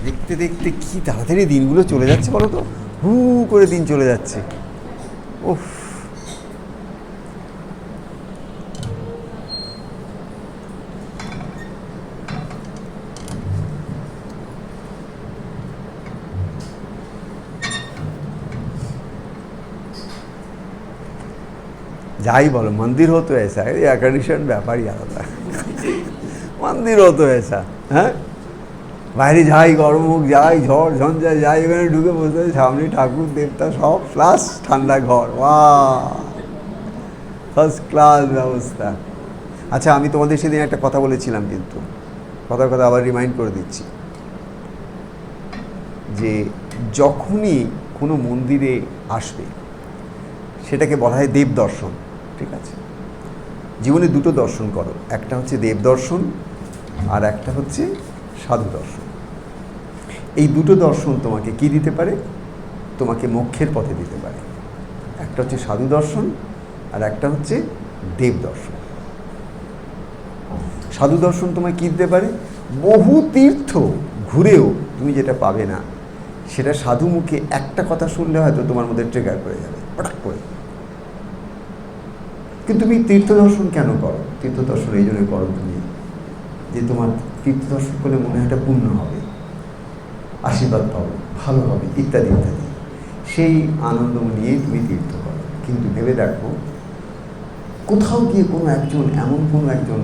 দেখতে দেখতে কি তাড়াতাড়ি দিনগুলো চলে যাচ্ছে বলো তো, হু করে দিন চলে যাচ্ছে। উফ, যাই বলো, মন্দির হতো এসা, এয়ার কন্ডিশন ব্যাপারই আলাদা। মন্দির হতো এসা, হ্যাঁ, বাইরে যাই গরম হোক, যাই ঝড় ঝঞ্ঝা, যাই এখানে ঢুকে বসে সামনে ঠাকুর দেবতা সব প্লাস ঠান্ডা ঘর, বাহ, ফার্স্ট ক্লাস ব্যবস্থা। আচ্ছা, আমি তোমাদের সেদিন একটা কথা বলেছিলাম, কিন্তু কথার কথা আবার রিমাইন্ড করে দিচ্ছি, যে যখনই কোনো মন্দিরে আসবে সেটাকে বলা হয় দেব দর্শন, ঠিক আছে? জীবনে দুটো দর্শন করো, একটা হচ্ছে দেব দর্শন আর একটা হচ্ছে সাধু দর্শন। এই দুটো দর্শন তোমাকে কি দিতে পারে? তোমাকে মোক্ষের পথে দিতে পারে। একটা হচ্ছে সাধু দর্শন আর একটা হচ্ছে দেব দর্শন। সাধু দর্শন তোমায় কী দিতে পারে? বহু তীর্থ ঘুরেও তুমি যেটা পাবে না, সেটা সাধু মুখে একটা কথা শুনলে হয়তো তোমার মধ্যে ট্রিগার করে যাবে হঠাৎ করে। কিন্তু তুমি তীর্থ দর্শন কেন করো? তীর্থ দর্শন এই জন্যই করো তুমি, যে তোমার তীর্থ দর্শন করলে মনে হয় একটা পুণ্য হবে, আশীর্বাদ পাবো, ভালো হবে, ইত্যাদি ইত্যাদি। সেই আনন্দ নিয়েই তুমি তীর্থ করো। কিন্তু ভেবে দেখো, কোথাও গিয়ে কোনো একজন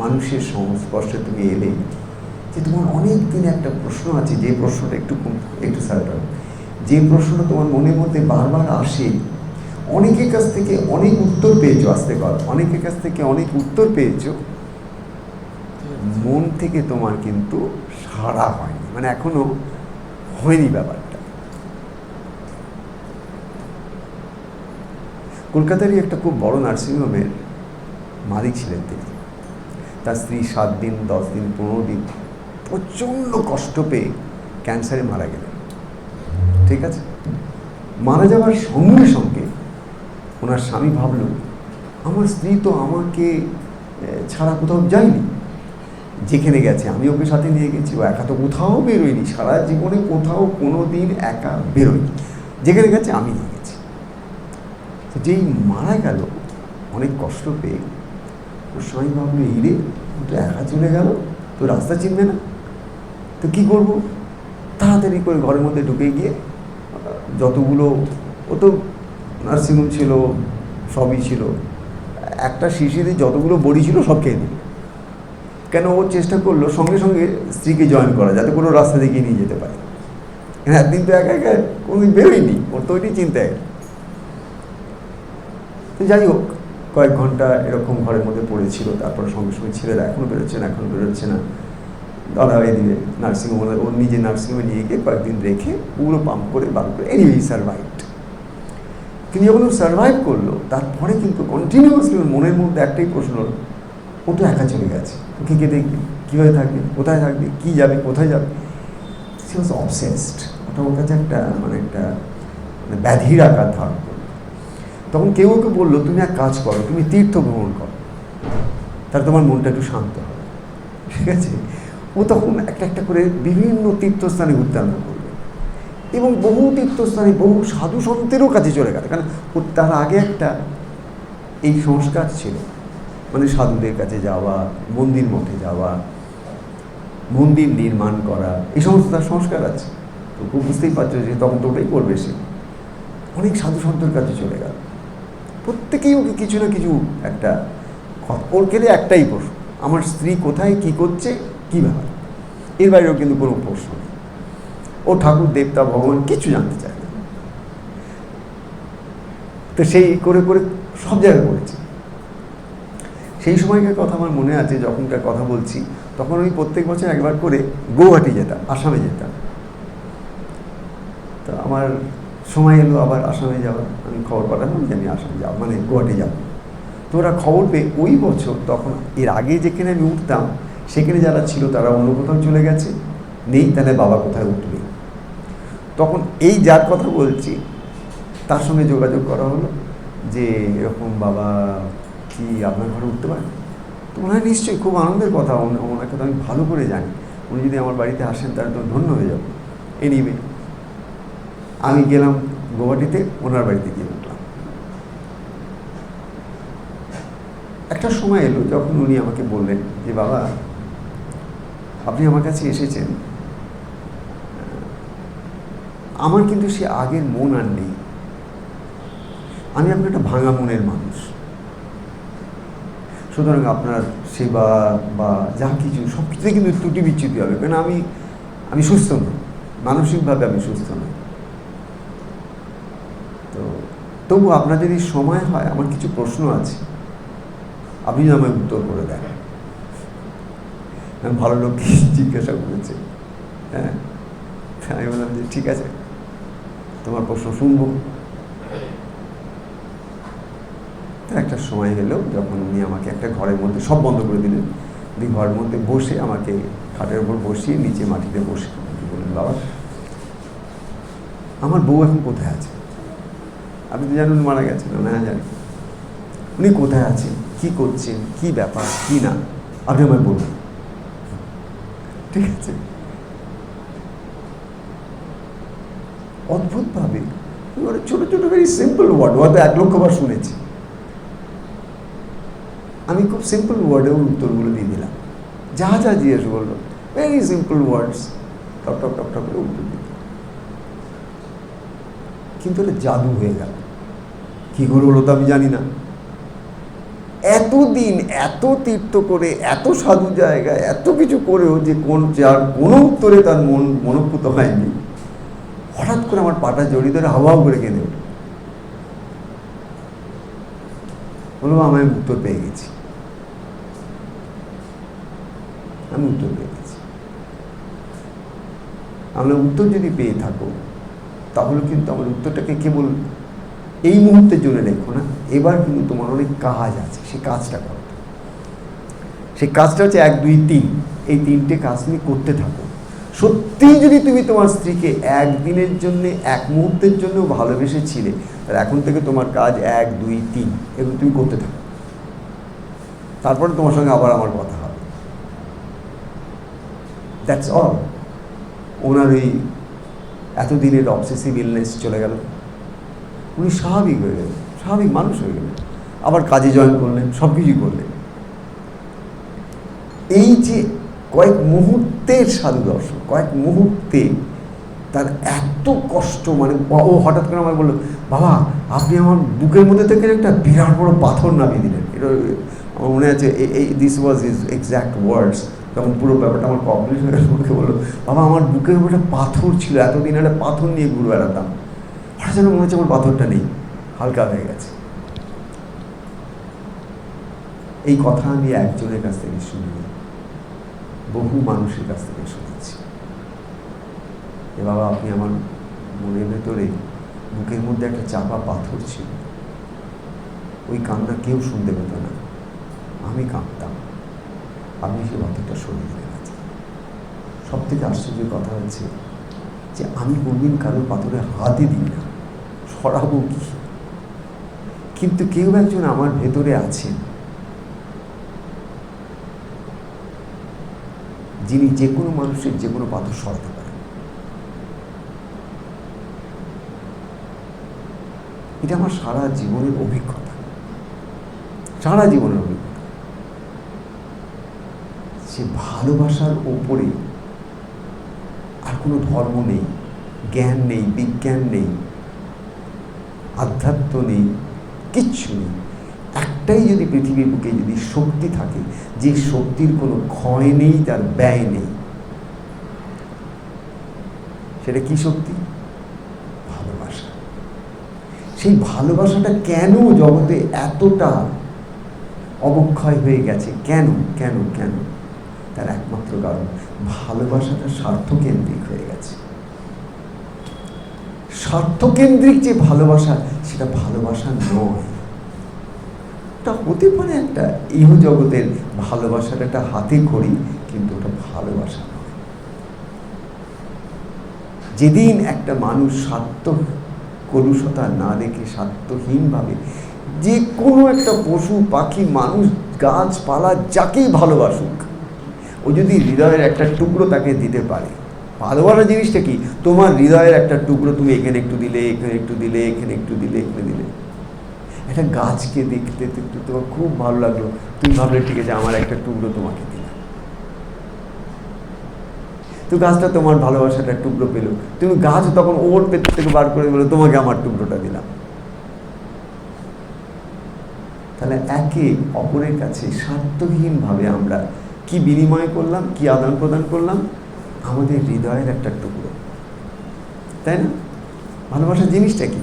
মানুষের সংস্পর্শে তুমি এলে, যে তোমার অনেক দিনে একটা প্রশ্ন আছে, যে প্রশ্নটা একটু সার্টার, যে প্রশ্নটা তোমার মনের মধ্যে বারবার আসে, অনেকের কাছ থেকে অনেক উত্তর পেয়েছো, আসতে কর, অনেকের কাছ থেকে অনেক উত্তর পেয়েছো, মন থেকে তোমার কিন্তু সাড়া হয়নি, মানে এখনো হয়নি ব্যাপারটা। কলকাতারই একটা খুব বড় নার্সিংহোমের মালিক ছিলেন তিনি। তার স্ত্রী 7 দিন, 10 দিন, 15 দিন প্রচণ্ড কষ্ট পেয়ে ক্যান্সারে মারা গেলেন, ঠিক আছে? মারা যাওয়ার সঙ্গে সঙ্গে ওনার স্বামী ভাবল, আমার স্ত্রী তো আমাকে ছাড়া কোথাও যায়নি, যেখানে গেছে আমি ওকে সাথে নিয়ে গেছি, ও একা তো কোথাও বেরোয়নি, সারা জীবনে কোথাও কোনো দিন একা বেরোয়নি, যেখানে গেছে আমি নিয়ে গেছি। তো যেই মারা গেল অনেক কষ্ট পেয়ে, ওর স্বামী ভাবলো, এই রে, ও তো একা চলে গেল, তো রাস্তা চিনবে না, তো কী করবো? তাড়াতাড়ি করে ঘরের মধ্যে ঢুকে গিয়ে যতগুলো, ও তো নার্সিংহোম ছিল, সবই ছিল, একটা শিশিতে যতগুলো বড়ি ছিল সব খেয়ে দিল। কেন? ও চেষ্টা করলো সঙ্গে সঙ্গে স্ত্রীকে জয়েন করা, যাতে কোনো রাস্তা দেখিয়ে নিয়ে যেতে পারে। একদিন তো একা একা কোনোদিন বেরোয়নি, ওর তো ওইটাই চিন্তায়। তো যাই হোক, কয়েক ঘন্টা এরকম ঘরের মধ্যে পড়েছিল, তারপরে সঙ্গে সঙ্গে ছেলেরা এখনও বেরোচ্ছে না, ধরা হয়ে দিবে নার্সিংহোম, ওর নিজে নার্সিংহোমে নিয়ে গিয়ে কয়েকদিন রেখে পুরো পাম্প করে বার করে, এনিওয়ে সার্ভাইভড। কিন্তু যখন ও সার্ভাইভ করলো, তারপরে কিন্তু কন্টিনিউয়াসলি ওর মনের মধ্যে একটাই প্রশ্ন হলো, ও তো একা চলে গেছে, ওকে কে দেখবে, কীভাবে থাকবে, কোথায় থাকবে, কী যাবে, কোথায় যাবে? সি ওয়াজ অবসেসড। ওটা ওর কাছে একটা ব্যাধির আকার ধারণ করলো। তখন কেউ ওকে বললো, তুমি এক কাজ করো, তুমি তীর্থ ভ্রমণ করো, তাহলে তোমার মনটা একটু শান্ত হবে, ঠিক আছে? ও তখন একটা করে বিভিন্ন তীর্থস্থানে ঘুরতে আরম্ভ করবে, এবং বহু তীর্থস্থানে বহু সাধু সন্তেরও কাছে চলে গেল। কারণ ও তার আগে একটা এই সংস্কার ছিল, মানে সাধুদের কাছে যাওয়া, মন্দির মঠে যাওয়া, মন্দির নির্মাণ করা, এই সমস্ত তার সংস্কার আছে। তো খুব বুঝতেই পারছো যে তখন তো ওটাই করবে সে। অনেক সাধু সন্তের কাছে চলে গেল, প্রত্যেকেই ওকে কিছু না কিছু একটা, ওর গেলে একটাই প্রশ্ন, আমার স্ত্রী কোথায়, কী করছে, কী ব্যাপার, এর বাইরেও কিন্তু কোনো প্রশ্ন নেই। ও ঠাকুর দেবতা ভগবান কিছু জানতে চায় না। তো সেই করে করে সব জায়গায় করেছে। সেই সময়কার কথা আমার মনে আছে, যখনকার কথা বলছি, তখন আমি প্রত্যেক বছর একবার করে গৌহাটি যেতাম, আসামে যেতাম। তো আমার সময় এলো আবার আসামে যাওয়ার, আমি খবর পাঠালাম যে আমি আসামে যাব, মানে গৌহাটি যাব। তো ওরা খবর পেয়ে ওই বছর, তখন এর আগে যেখানে আমি উঠতাম সেখানে যারা ছিল তারা অন্য কোথাও চলে গেছে, নেই, তাহলে বাবা কোথায় উঠবে। তখন এই যার কথা বলছি তার সঙ্গে যোগাযোগ করা হলো, যে এরকম বাবা কি আপনার ঘরে উঠতে পারেন? তো মনে হয় নিশ্চয়ই, খুব আনন্দের কথা, ওনাকে তো আমি ভালো করে জানি। উনি যদি আমার বাড়িতে আসেন তাহলে তো ধন্য হয়ে যাব। এনিওয়ে আমি গেলাম গৌহাটিতে, ওনার বাড়িতে গিয়ে উঠলাম। একটা সময় এলো যখন উনি আমাকে বললেন যে বাবা আপনি আমার কাছে এসেছেন, আমার কিন্তু সে আগের মন আর নেই, আমি আপনার একটা ভাঙা মনের মানুষ, সুতরাং আপনার সেবা বা যা কিছু সব কিছুতে কিন্তু ত্রুটি বিচ্যুতি হবে, কেন আমি সুস্থ নই, মানসিকভাবে আমি সুস্থ নই। তো তবু আপনার যদি সময় হয় আমার কিছু প্রশ্ন আছে, আপনি যদি আমায় উত্তর করে দেন। আমি ভালো লোককে জিজ্ঞাসা করেছি, হ্যাঁ, আমি বললাম যে ঠিক আছে তোমার প্রশ্ন শুনবো। একটা সময় এলো যখন উনি আমাকে একটা ঘরের মধ্যে সব বন্ধ করে দিলেন, ঘরের মধ্যে বসে আমাকে খাটের উপর বসিয়ে নিচে মাটিতে বসে বললেন বাবা আমার বউ এখন কোথায় আছে? আপনি তো জানেন মারা গেছেন, না জানি, উনি কোথায় আছেন, কি করছেন, কি ব্যাপার, কি না, আপনি আমায় বলুন। ঠিক আছে, অদ্ভুতভাবে ছোট ছোট ভেরি সিম্পল ওয়ার্ড, হয়তো 1 লক্ষ বার শুনেছি, আমি খুব সিম্পল ওয়ার্ডে উত্তরগুলো দিয়ে দিলাম। যা যা জিজ্ঞেস করলো ভেরি সিম্পল ওয়ার্ডস, টপ টপ টপ টপ করে উত্তর দিত। কিন্তু এটা জাদু হয়ে গেল, কি করে হলো তো আমি জানি না। এতদিন এত তীর্থ করে, এত সাধু জায়গায়, এত কিছু করেও যে যার কোনো উত্তরে তার মন মনোভূত হয়নি, হঠাৎ করে আমার পাটা জড়িয়ে ধরে হাওয়াও করে কেঁদে উঠল, বলবো আমি উত্তর পেয়ে গেছি, আমি উত্তর পেয়ে গেছি। আমরা উত্তর যদি পেয়ে থাকো তাহলে কিন্তু আমার উত্তরটাকে কেবল এই মুহূর্তের জন্য রেখো না, এবার কিন্তু তোমার অনেক কাজ আছে, সেই কাজটা করো। সেই কাজটা হচ্ছে 1 2 3, এই 3টে কাজ তুমি করতে থাকো। সত্যিই যদি তুমি তোমার স্ত্রীকে একদিনের জন্য, 1 মুহূর্তের জন্য ভালোবেসেছিলে, তাহলে এখন থেকে তোমার কাজ 1 2 3 এগুলো তুমি করতে থাকো। তারপরে তোমার সঙ্গে আবার আমার কথা হবে। That's all. ওনার এই এতদিনের অবসেসিভ ইলনেস চলে গেল, উনি স্বাভাবিক হয়ে গেলেন, স্বাভাবিক মানুষ হয়ে গেলেন, আবার কাজে জয়েন করলেন, সব কিছুই করলেন। এই যে কয়েক মুহূর্তের সাধু দর্শন, কয়েক মুহূর্তে তার এত কষ্ট, মানে ও হঠাৎ করে আমাকে বললো বাবা আপনি আমার বুকের মধ্যে থেকে একটা বিরাট বড় পাথর নামিয়ে দিলেন। এটা আমার মনে আছে, দিস ওয়াজ ইজ এক্স্যাক্ট ওয়ার্ডস। তখন পুরো ব্যাপারটা আমার কমপ্লিট হয়ে গেল। আমাকে বললো বাবা আমার বুকের উপর একটা পাথর ছিল, এতদিন একটা পাথর নিয়ে ঘুরে বেড়াতাম, হঠাৎ যেন মনে হচ্ছে আমার পাথরটা নেই, হালকা হয়ে গেছে। এই কথা আমি একজনের কাছ থেকে শুনিনি, বহু মানুষের কাছ থেকে শুনেছি। এ বাবা আপনি আমার মনের ভেতরে বুকের মধ্যে একটা চাপা পাথর ছিল, ওই কান্না কেউ শুনতে পেত না, আমি কাঁদতাম, আপনি সেই পাথরটা সরিয়ে দিলেন। সব থেকে আশ্চর্যের কথা হচ্ছে যে আমি কোনদিন কারোর পাথরে হাতই দিই না, সরাবো কি, কিন্তু কেউ একজন আমার ভেতরে আছেন যিনি যে কোনো মানুষের যে কোনো পাথর সরাতে পারেন। এটা আমার সারা জীবনের অভিজ্ঞতা, সারা জীবনের অভিজ্ঞতা। সে ভালোবাসার ওপরে আর কোনো ধর্ম নেই, জ্ঞান নেই, বিজ্ঞান নেই, আধ্যাত্ম নেই, কিচ্ছু নেই। একটাই যদি পৃথিবীর বুকে যদি শক্তি থাকে, যে শক্তির কোনো ক্ষয় নেই, তার ব্যয় নেই, সেটা কি শক্তি? ভালোবাসা। সেই ভালোবাসাটা কেন জগতে এতটা অবক্ষয় হয়ে গেছে, কেন কেন কেন? তার একমাত্র কারণ ভালোবাসাটা স্বার্থকেন্দ্রিক হয়ে গেছে। স্বার্থকেন্দ্রিক যে ভালোবাসা, সেটা ভালোবাসা নয়। ওটা হতে পারে একটা ইহ জগতের ভালোবাসার একটা হাতে খড়ি, কিন্তু ওটা ভালোবাসা নয়। যেদিন একটা মানুষ স্বার্থ কলুষতা না দেখে স্বার্থহীনভাবে যে কোনো একটা পশু পাখি মানুষ গাছপালা যাকেই ভালোবাসুক, ও যদি হৃদয়ের একটা টুকরো তাকে দিতে পারে, ভালোবাসা জিনিসটা কি, তোমার হৃদয়ের একটা টুকরো তুমি এখানে একটু দিলে, এখানে একটু দিলে, এখানে একটু দিলে, এখানে দিলে। একটা গাছকে দেখতে দেখতে তোমার খুব ভালো লাগলো, তুমি ভাবলে ঠিক আছে আমার একটা টুকরো তোমাকে দিলাম, তো গাছটা তোমার ভালোবাসাটা টুকরো পেলো, তুমি গাছ তখন ওর পেট থেকে বার করে বলো তোমাকে আমার টুকরোটা দিলাম। তাহলে একে অপরের কাছে স্বার্থহীনভাবে আমরা কি বিনিময় করলাম, কি আদান প্রদান করলাম, আমাদের হৃদয়ের একটা টুকরো, তাই না? ভালোবাসার জিনিসটা কি,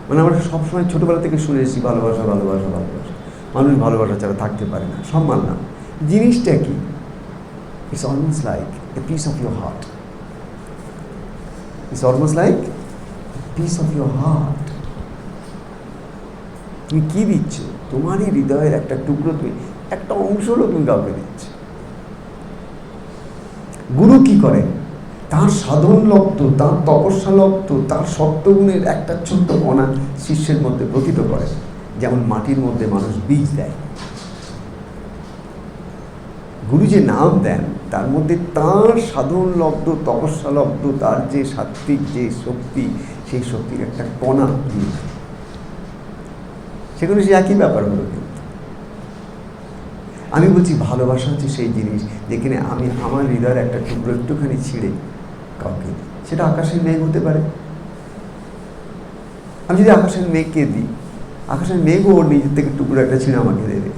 মানে আমরা সবসময় ছোটবেলা থেকে শুনে এসেছি ভালোবাসা ভালোবাসা ভালোবাসা, মানুষ ভালোবাসা ছাড়া থাকতে পারে না, সব মানলাম। জিনিসটা কি? It's almost like a piece of your heart. It's almost like a piece of your heart. তুমি কি দিচ্ছ? তোমারই হৃদয়ের একটা টুকরো, তুমি একটা অংশ হলো তুমি কাউকে দিচ্ছ। গুরু কি করে? তার সাধন লব্ধ, তার তপস্যা লব্ধ, তার সত্যগুণের একটা ছোট্ট কণা শিষ্যের মধ্যে প্রকৃত করে, যেমন মাটির মধ্যে মানুষ বীজ দেয়। গুরু যে নাম দেন তার মধ্যে তার সাধন লব্ধ, তপস্যা লব্ধ, তার যে সাত্বিক যে শক্তি, সেই শক্তির একটা কণা দিয়ে, সেখানে সে একই ব্যাপার হলো। কিন্তু আমি বলছি ভালোবাসা হচ্ছে সেই জিনিস যেখানে আমি আমার হৃদয়ের একটা টুকরো একটুখানি ছিঁড়ে কাউকে দিই। সেটা আকাশের মেঘ হতে পারে। আমি যদি আকাশের মেঘকে দিই, আকাশের মেঘও ওর নিজের থেকে টুকরো একটা ছিঁড়ে আমাকে দেবে,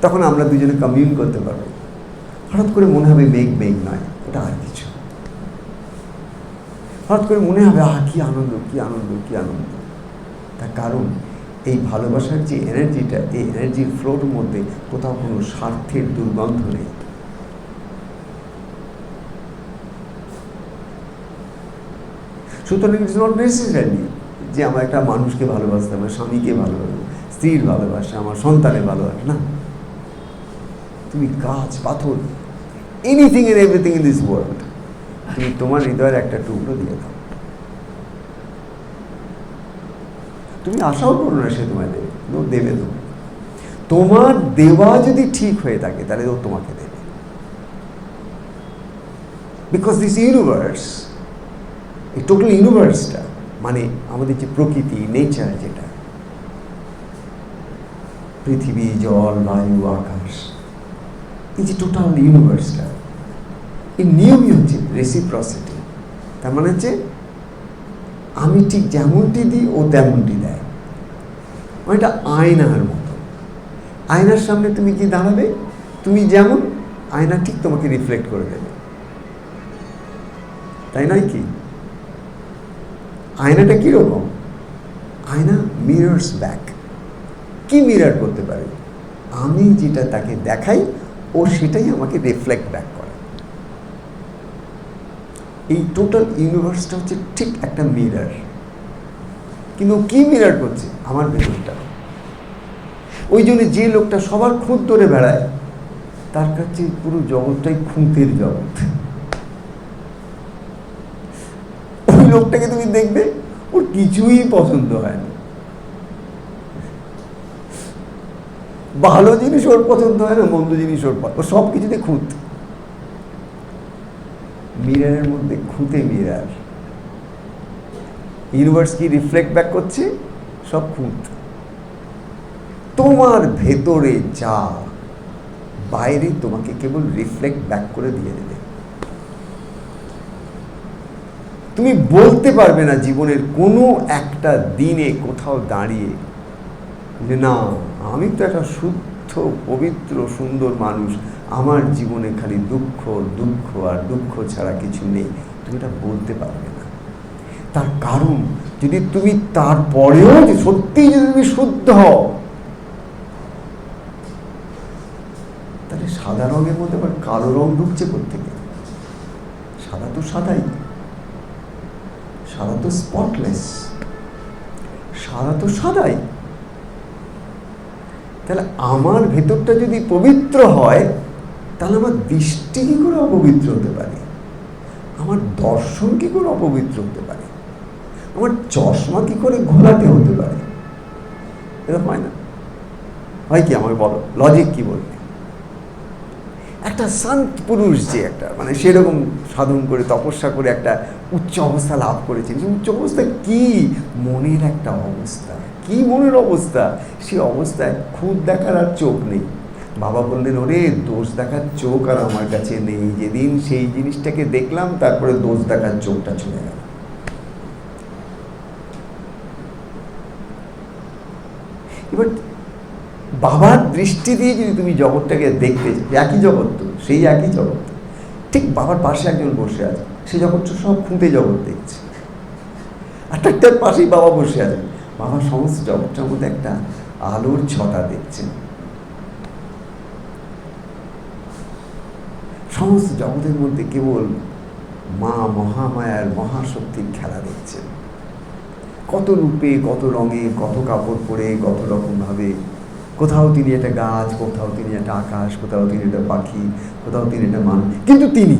তখন আমরা দুজনে কমিউন করতে পারবো। হঠাৎ করে মনে হবে মেঘ মেঘ নয়, ওটা আর কিছু। হঠাৎ করে মনে হবে কি আনন্দ, কি আনন্দ, কি আনন্দ। তার কারণ এই ভালোবাসার যে এনার্জিটা, এই এনার্জির ফ্লোর মধ্যে কোথাও কোনো স্বার্থের দুর্গন্ধ নেই। সুতরাং ইটস নট নেসেসারি যে আমার একটা মানুষকে ভালোবাসতে, আমার স্বামীকে ভালোবাসবো, স্ত্রীর ভালোবাসা, আমার সন্তানের ভালোবাসা, না। তুমি গাছ, পাথর, anything and everything in this world, তুমি তোমার হৃদয়ের একটা টুকরো দিয়ে দাও। তুমি আশাও করো না সে তোমায় দেবে, ও দেবে। তোমার দেওয়া যদি ঠিক হয়ে থাকে তাহলে ও তোমাকে দেবে। বিকজ দিস ইউনিভার্স, এই টোটাল ইউনিভার্সটা, মানে আমাদের যে প্রকৃতি, নেচার, যেটা পৃথিবী, জল, বায়ু, আকাশ, এই যে টোটাল ইউনিভার্সটা, এই নিয়মই হচ্ছে রেসিপ্রসিটি। তার মানে হচ্ছে আমি ঠিক যেমনটি দিই ও তেমনটি দেয়। এটা আয়নার মতো। আয়নার সামনে তুমি কি দাঁড়াবে, তুমি যেমন, আয়না ঠিক তোমাকে রিফ্লেক্ট করে দেবে, তাই নয় কি? আয়নাটা কিরকম? আয়না মিরর্স ব্যাক। কি মিরর করতে পারে? আমি যেটা তাকে দেখাই ও সেটাই আমাকে রিফ্লেক্ট ব্যাক করে। এই টোটাল ইউনিভার্সটা হচ্ছে ঠিক একটা মিরর। কিন্তু কি মিরর করছে? আমার ভেতরটা। ওই জন্য যে লোকটা সবার খুঁত ধরে বেড়ায়, তার কাছে পুরো জগৎটাই খুঁতের জগৎ। ওই লোকটাকে তুমি দেখবে, ওর কিছুই পছন্দ হয় না। ভালো জিনিস ওর পছন্দ হয় না, মন্দ জিনিস ওর সব কিছুতে খুঁত। মিররের মধ্যে খুঁতে মিরর। ইউনিভার্স কি রিফ্লেক্ট ব্যাক করছে? সব খুঁত। তোমার ভেতরে যা, বাইরে তোমাকে কেবল রিফ্লেক্ট ব্যাক করে দিয়ে দেবে। তুমি বলতে পারবে না জীবনের কোনো একটা দিনে কোথাও দাঁড়িয়ে যে না, আমি তো একটা শুদ্ধ, পবিত্র, সুন্দর মানুষ, আমার জীবনে খালি দুঃখ, দুঃখ আর দুঃখ ছাড়া কিছু নেই। তুমি এটা বলতে পারবে না। তার কারণ যদি তুমি তারপরেও যে সত্যিই যদি তুমি শুদ্ধ হও, তাহলে সাদা রঙের মধ্যে আবার কালো রং ঢুকছে কোত্থেকে? সাদা তো সাদাই, সাদা তো স্পটলেস, সাদা তো সাদাই। তাহলে আমার ভেতরটা যদি পবিত্র হয়, তাহলে আমার দৃষ্টি কি করে অপবিত্র হতে পারে? আমার দর্শন কি করে অপবিত্র হতে পারে? আমার চশমা কি করে ঘোলাটে হতে পারে? এরকম হয় না? হয় কি? আমাকে বলো, লজিক কি বলবে? একটা সন্ত পুরুষ যে একটা মানে সেরকম সাধন করে তপস্যা করে একটা উচ্চ অবস্থা লাভ করেছেন। সেই উচ্চ অবস্থা কি? মনের একটা অবস্থা। কি মনের অবস্থা? সেই অবস্থায় খুদ দেখার আর চোখ নেই। বাবা বললেন, ওরে দোষ দেখার চোখ আর আমার কাছে নেই। যেদিন সেই জিনিসটাকে দেখলাম তারপরে দোষ দেখার চোখটা চলে গেল। এবার বাবার দৃষ্টি দিয়ে যদি তুমি জগৎটাকে দেখতে, একই জগৎ তো, সেই একই জগৎ, ঠিক বাবার পাশে একজন বসে আছে, সে জগৎটা সব খুঁটে জগৎ দেখছে। আর তার পাশেই বাবা বসে আছেন, বাবা সমস্ত জগৎটার মধ্যে একটা আলোর ছটা দেখছেন। সমস্ত জগতের মধ্যে কেবল মা মহামায়ার মহাশক্তির খেলা দেখছেন। কত রূপে, কত রঙে, কত কাপড় পরে, কত রকমভাবে। কোথাও তিনি একটা গাছ, কোথাও তিনি একটা আকাশ, কোথাও তিনি একটা পাখি, কোথাও তিনি একটা মানুষ, কিন্তু তিনি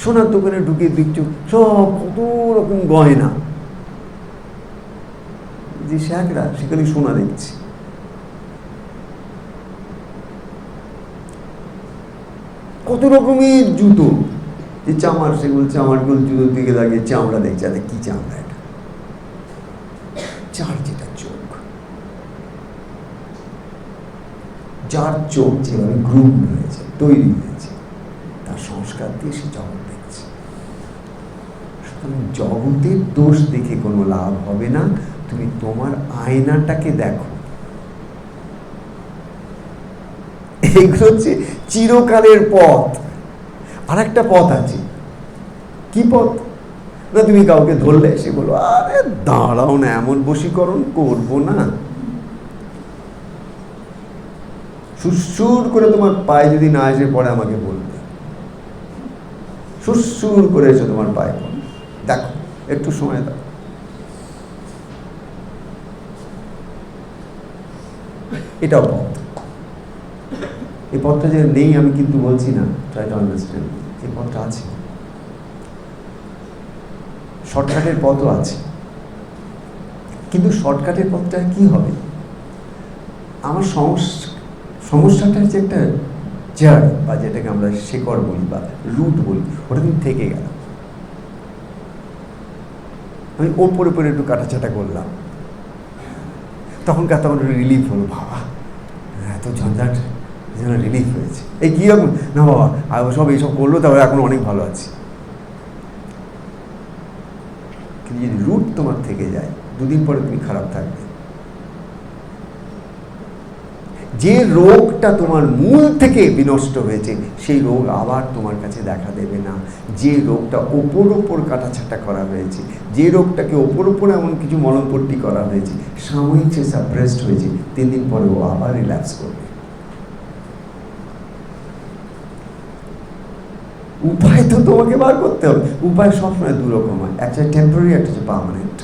সোনার দোকানে ঢুকে দেখছো সব কত রকম গয়না, যে শ্যাকরা সেখানে সোনা দেখছে। কত রকমের জুতো, যে চামার, সেগুলো চামারগুলো জুতোর দিকে লাগিয়ে চামড়া দেখছে। আরে কি চামড়া এটা? যার যেটা চোখ, যার চোখ যেভাবে গ্রুম হয়েছে, তৈরি হয়েছে, তার সংস্কার দিয়ে সে জগৎ দেখছে। সুতরাং জগতের দোষ দেখে কোনো লাভ হবে না। তুমি তোমার আয়নাটাকে দেখো। এগুলো হচ্ছে চিরকালের পথ। আর একটা পথ আছে। কি পথ? না তুমি কাউকে ধরলে সে বলবো, আরে দাঁড়াও না, এমন বশীকরণ করবো না। সুরসুর করে তোমার পায়ে যদি না এসে পড়ে আমাকে বলবে, সুরসুর করে এসে তোমার পায়ে পড়ে, দেখো একটু সময় দাও। এটাও পথ। এই পথটা যে নেই আমি কিন্তু বলছি না, ট্রাই টু আন্ডারস্ট্যান্ড। এই পথটা আছে, শর্টকাটের পথও আছে, কিন্তু শর্টকাটের পথটা কি হবে? আমার সমস্যাটা হচ্ছে একটা জার, বা যেটাকে আমরা শেকড় বলি বা রুট বলি, ওটা কিন্তু থেকে গেল। আমি ওপরে পরে একটু কাটাছাটা করলাম, তখন রিলিফ হলো। বাবা এত ঝঞ্ঝাট যেন রিলিফ হয়েছে। এই কী রকম না বাবা, সব এইসব করলো, তারপরে এখন অনেক ভালো আছি। কিন্তু যদি রুট তোমার থেকে যায়, দুদিন পরে তুমি খারাপ থাকবে। যে রোগটা তোমার মূল থেকে বিনষ্ট হয়েছে, সেই রোগ আবার তোমার কাছে দেখা দেবে না। যে রোগটা ওপর কাটাছাটা করা হয়েছে, যে রোগটাকে ওপর এমন কিছু মলমপট্টি করা হয়েছে, সাময়িক সে সাপ্রেসড হয়েছে, 3 দিন পরে ও আবার রিল্যাক্স করবে। উপায় তো তোমাকে বার করতে হবে। উপায় সবসময় দুরকম হয়, একটা টেম্পোরারি, একটা হচ্ছে পার্মানেন্ট।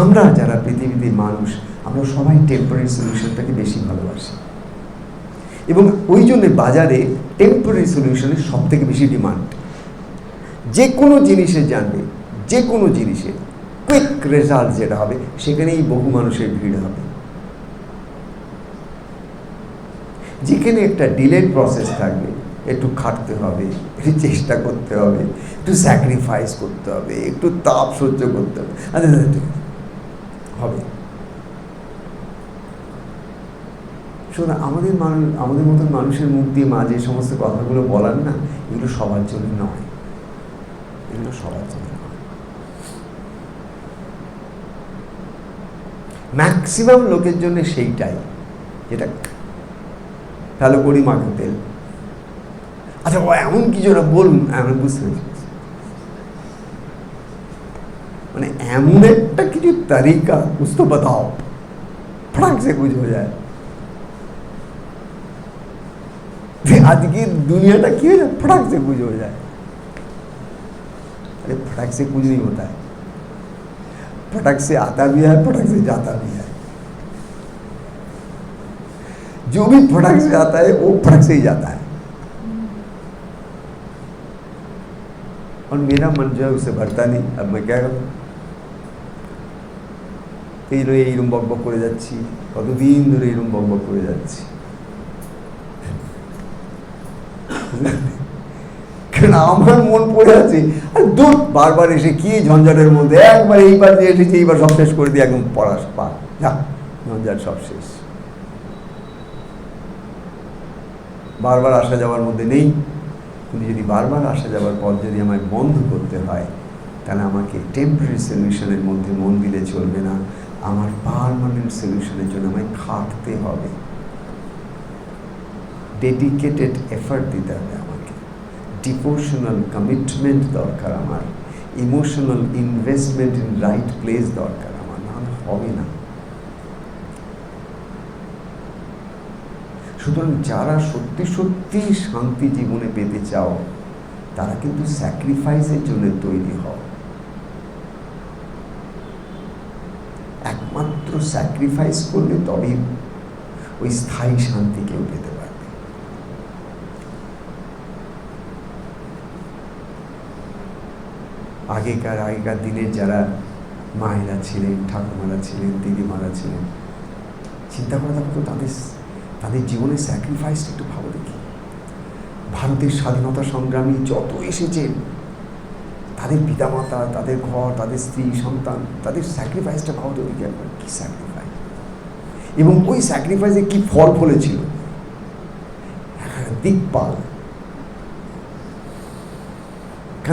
আমরা যারা পৃথিবীতে মানুষ, আমরা সবাই টেম্পোরারি সলিউশনটাকে বেশি ভালোবাসি, এবং ওই জন্য বাজারে টেম্পোরারি সলিউশনের সব থেকে বেশি ডিমান্ড। যে কোনো জিনিসে জানবে, যে কোনো জিনিসে কুইক রেজাল্ট যেটা হবে, সেখানেই বহু মানুষের ভিড় হবে। যেখানে একটা ডিলেড প্রসেস থাকবে, একটু খাটতে হবে, একটু চেষ্টা করতে হবে, একটু স্যাক্রিফাইস করতে হবে, একটু তাপ সহ্য করতে হবে, হবে। শোনো, আমাদের মতন মানুষের মুখ দিয়ে মা যে সমস্ত কথাগুলো বলার না, এগুলো সবার জন্য নয়, এগুলো সবার জন্য নয়। ম্যাক্সিমাম লোকের জন্য সেইটাই, যেটা ভালো করি মাকে তেল। আচ্ছা ও এমন কিছু না বলুন, আমি বুঝতে পেরেছি, মানে এমন একটা কিছু তরিকা বুঝতে বাতাও, ফটাক সে কুछ हो जाए। আজকে দুনিয়াটা কি হয়ে যায়, फटाक से कुछ हो जाए। अरे फटाक से कुछ नहीं होता है, फटाक से आता भी है, फटाक से जाता भी है। जो भी फटाक से आता है वो फटाक से ही जाता है, और मेरा मन जो है उससे भरता नहीं। अब मैं क्या करूं? এইরকম বকবক করে যাচ্ছি, কতদিন ধরে এইরকম বকবক করে যাচ্ছি। কারণ আমার মন পড়ে আছে, আর দূর বারবার এসে কি ঝঞ্ঝাটের মধ্যে, একবার এইবার যে এসেছি এইবার সব শেষ করে দিই, একদম পড়াশ পা যা ঝঞ্ঝাট সব শেষ। বারবার আসা যাওয়ার মধ্যে নেই, কিন্তু যদি বারবার আসা যাওয়ার পর যদি আমায় বন্ধ করতে হয়, তাহলে আমাকে টেম্পোরারি সলিউশনের মধ্যে মন দিলে চলবে না, আমার পার্মানেন্ট সলিউশনের জন্য আমায় খাটতে হবে, ডেডিকেটেড এফার্ট দিতে হবে আমাকে, ডিভোশনাল কমিটমেন্ট দরকার আমার, emotional investment in right place দরকার আমার, না হবে না। সুতরাং যারা সত্যি সত্যি শান্তি জীবনে পেতে চাও, তারা কিন্তু স্যাক্রিফাইসের জন্য তৈরি হও। একমাত্র স্যাক্রিফাইস করলে তবেই ওই স্থায়ী শান্তি কেউ পেতে পারবে। আগেকার দিনের যারা মায়েরা ছিলেন, ঠাকুমারা ছিলেন, দিদিমারা ছিলেন, চিন্তা করে দেখো তো তাদের জীবনের স্যাক্রিফাইসটা একটু ভালো দেখি। ভারতের স্বাধীনতা সংগ্রামী যত এসেছেন, তাদের পিতামাতা, তাদের ঘর, তাদের স্ত্রী, সন্তান, তাদের স্যাক্রিফাইসটা ভালো তো দেখি একবার, কি স্যাক্রিফাইস, এবং ওই স্যাক্রিফাইসে কি ফল ফলেছিল। দিকপাল,